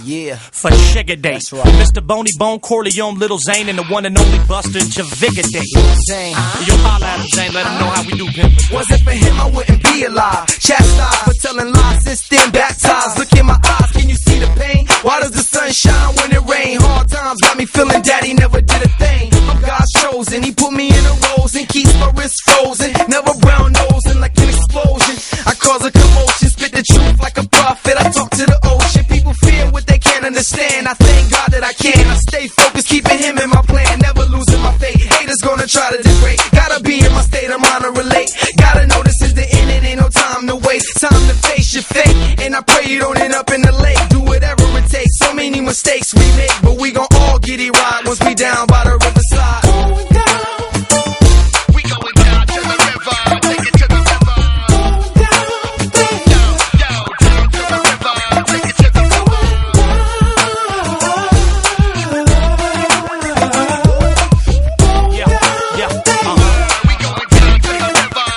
Yeah. For Sugar Day. That's right. Mr. Boney Bone, Corleone, Little Zane, and the one and only Buster Javiga Day. Zane. Yo, holla at him, Zane, let him know how we do, pimpin'. Was it for him, I wouldn't be alive. Chastised for telling lies, since then baptized. Look in my eyes, can you see the pain? Why does the sun shine when it rain? Hard times got me feeling daddy never did a thing. I'm God's chosen, he put me in a rose and keeps my wrist frozen. Never brown nosing like an explosion. I cause a commotion, spit the truth like a prophet. I talk to the ocean, people fear what they can't understand. I thank God that I can. I stay focused, keeping him in my plan, never losing my faith. Haters gonna try to degrade. Gotta be in my state of mind to relate. Gotta know this is the end, it ain't no time to waste. Time to face your fate, and I pray you don't end up in the lake. Do whatever it takes. So many mistakes we make, but we gon' all get it right once we down by the riverside. Going down. We going down to the river. Take it to the river. Going down, baby. Yo, down to the river. Take it to the river. We going down to the river.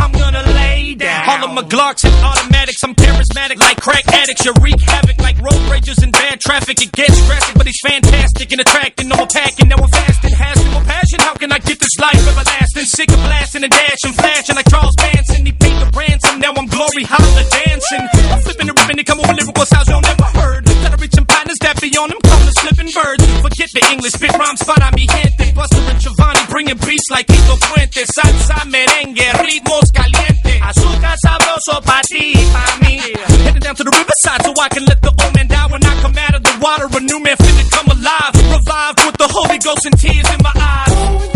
I'm gonna lay down. All of my Glocks and automatics, I'm charismatic like crack addicts. You wreak havoc like road rages and bad traffic. It gets drastic, but he's fantastic and attracting. No more packing, now I'm fasting. Has no more passion. How can I get this life everlasting? Sick of blasting and dashing, flashing like Charles Manson. He paid the ransom, now I'm glory holla dancing. I'm flipping and ripping, they come over lyrical sounds you never heard. Gotta reach some partners that be on them, come to slipping birds. Forget the English, spit rhymes, fine, mi gente. Buster and Giovanni bringing beats like Tito Puente. Salsa, merengue, ritmos caliente. Azúcar sabroso pa' ti, pa' mí. Heading down to the riverside so I can let the old man die. When I come out of the water, a new man finna come alive. Revived with the Holy Ghost and tears in my eyes.